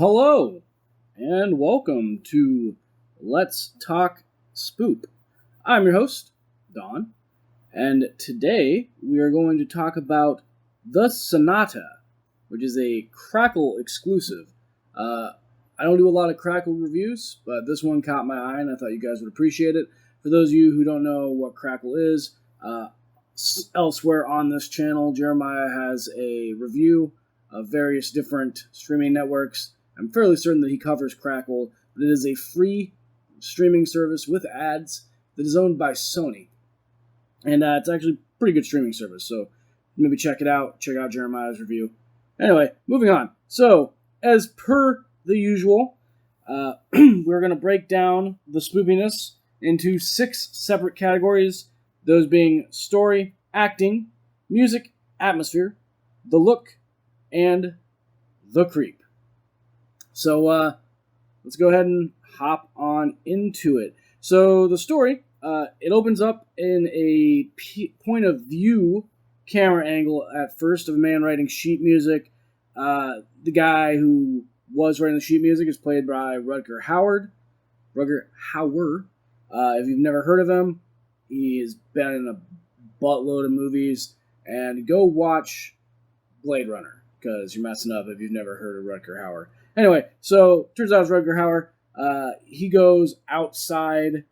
Hello, and welcome to Let's Talk Spoop. I'm your host, Don, and today we are going to talk about the Sonata, which is a Crackle exclusive. I don't do a lot of Crackle reviews, but this one caught my eye, and I thought you guys would appreciate it. For those of you who don't know what Crackle is, elsewhere on this channel, Jeremiah has a review of various different streaming networks. I'm fairly certain that he covers Crackle, but it is a free streaming service with ads that is owned by Sony. And it's actually a pretty good streaming service, so maybe check it out. Check out Jeremiah's review. Anyway, moving on. So, as per the usual, we're going to break down the spoopiness into 6 separate categories, those being story, acting, music, atmosphere, the look, and the creep. So let's go ahead and hop on into it. So the story, it opens up in a point of view camera angle at first of a man writing sheet music. The guy who was writing the sheet music is played by Rutger Hauer. If you've never heard of him, he's been in a buttload of movies. And go watch Blade Runner, because you're messing up if you've never heard of Rutger Hauer. Anyway, so turns out it's Rutger Hauer. He goes outside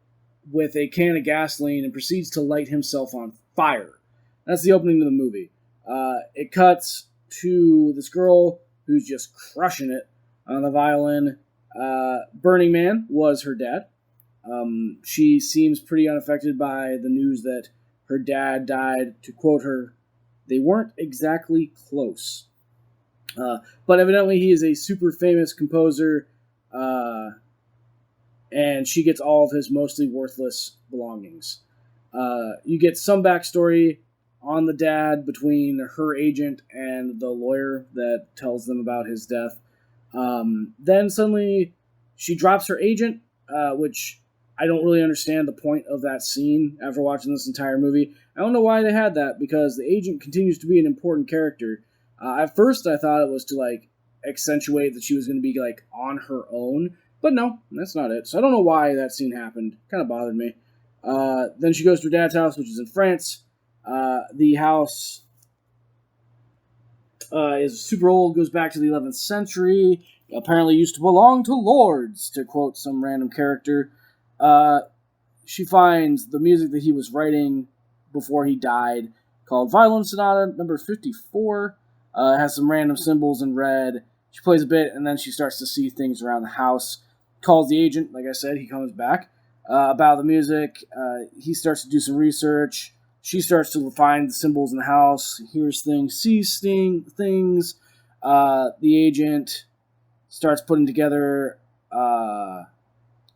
with a can of gasoline and proceeds to light himself on fire. That's the opening of the movie. It cuts to this girl who's just crushing it on the violin. Burning Man was her dad. She seems pretty unaffected by the news that her dad died. To quote her, "They weren't exactly close." But evidently he is a super famous composer, and she gets all of his mostly worthless belongings. You get some backstory on the dad between her agent and the lawyer that tells them about his death. Then suddenly she drops her agent, which I don't really understand the point of that scene after watching this entire movie. I don't know why they had that, because the agent continues to be an important character. At first, I thought it was to, accentuate that she was going to be, on her own. But no, that's not it. So I don't know why that scene happened. Kind of bothered me. Then she goes to her dad's house, which is in France. The house is super old, goes back to the 11th century. Apparently used to belong to lords, to quote some random character. She finds the music that he was writing before he died, called Violin Sonata number 54. Has some random symbols in red. She plays a bit, and then she starts to see things around the house. Calls the agent, like I said, he comes back, about the music. He starts to do some research. She starts to find the symbols in the house, hears things, sees things. The agent starts putting together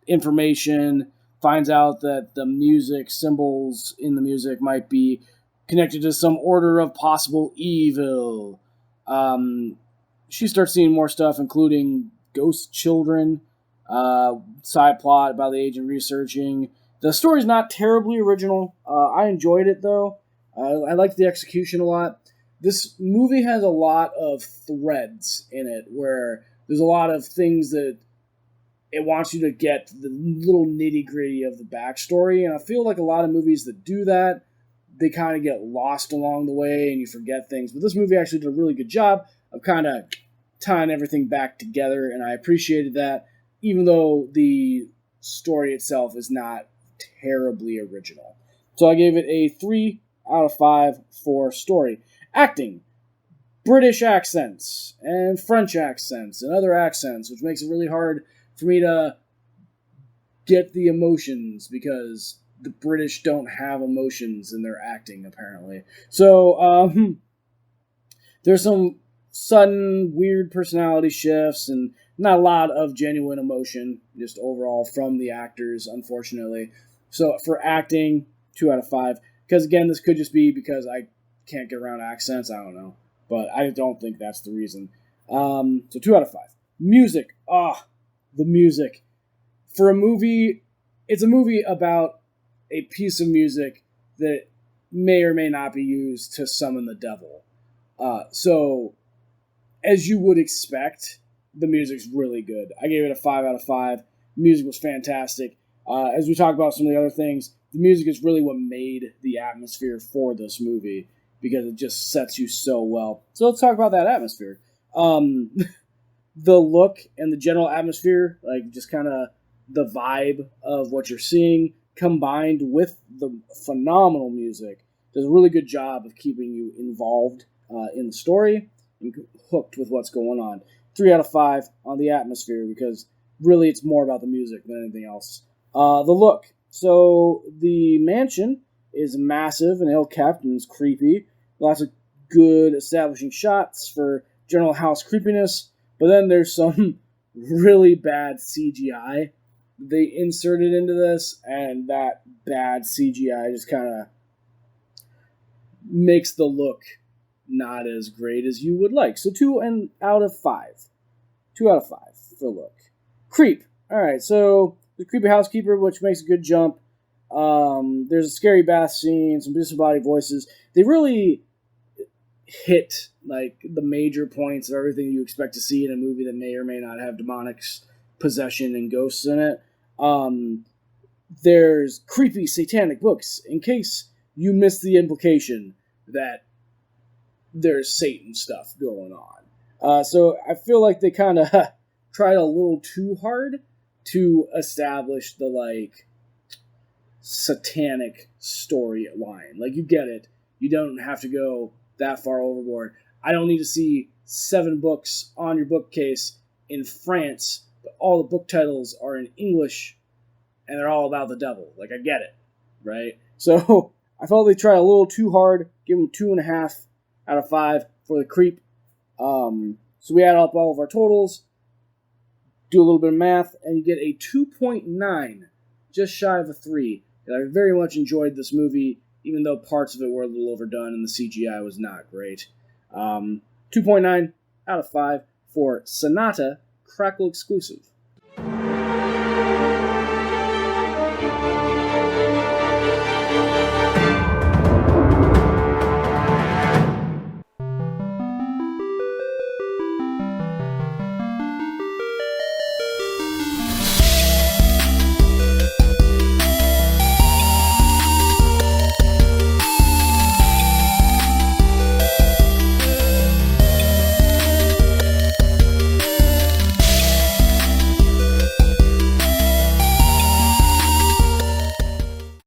information, finds out that the music, symbols in the music might be connected to some order of possible evil. She starts seeing more stuff, including ghost children, side plot about the agent researching. The story's not terribly original. I enjoyed it, though. I liked the execution a lot. This movie has a lot of threads in it, where there's a lot of things that it wants you to get the little nitty-gritty of the backstory, and I feel like a lot of movies that do that, they kind of get lost along the way and you forget things. But this movie actually did a really good job of kind of tying everything back together, and I appreciated that, even though the story itself is not terribly original. So I gave it a 3 out of 5 for story. Acting. British accents and French accents and other accents, which makes it really hard for me to get the emotions, because the British don't have emotions in their acting, apparently. So, there's some sudden, weird personality shifts, and not a lot of genuine emotion, just overall, from the actors, unfortunately. So, for acting, 2 out of 5. Because, again, this could just be because I can't get around accents, I don't know. But I don't think that's the reason. So, 2 out of 5. Music. The music. For a movie, it's a movie about a piece of music that may or may not be used to summon the devil. So, as you would expect, the music's really good. I gave it a 5 out of 5. Music was fantastic. As we talk about some of the other things, the music is really what made the atmosphere for this movie because it just sets you so well. So let's talk about that atmosphere. The look and the general atmosphere, like just kind of the vibe of what you're seeing, combined with the phenomenal music, does a really good job of keeping you involved in the story and hooked with what's going on. 3 out of 5 on the atmosphere because really it's more about the music than anything else. The look. So the mansion is massive and ill-kept and it's creepy. Lots of good establishing shots for general house creepiness. But then there's some really bad CGI they inserted into this, and that bad CGI just kind of makes the look not as great as you would like. So 2 out of 5. 2 out of 5 for look. Creep. Alright, so the creepy housekeeper, which makes a good jump. There's a scary bath scene, some disembodied voices. They really hit like the major points of everything you expect to see in a movie that may or may not have demonic possession and ghosts in it. There's creepy satanic books in case you missed the implication that there's Satan stuff going on. So I feel like they kind of tried a little too hard to establish the like satanic storyline. Like you get it. You don't have to go that far overboard. I don't need to see 7 books on your bookcase in France, but all the book titles are in English and they're all about the devil. Like, I get it, right? So I felt they tried a little too hard. Give them 2.5 out of 5 for the creep. So we add up all of our totals, do a little bit of math, and you get a 2.9, just shy of a 3. And I very much enjoyed this movie, even though parts of it were a little overdone and the CGI was not great. 2.9 out of 5 for Sonata, Crackle exclusive.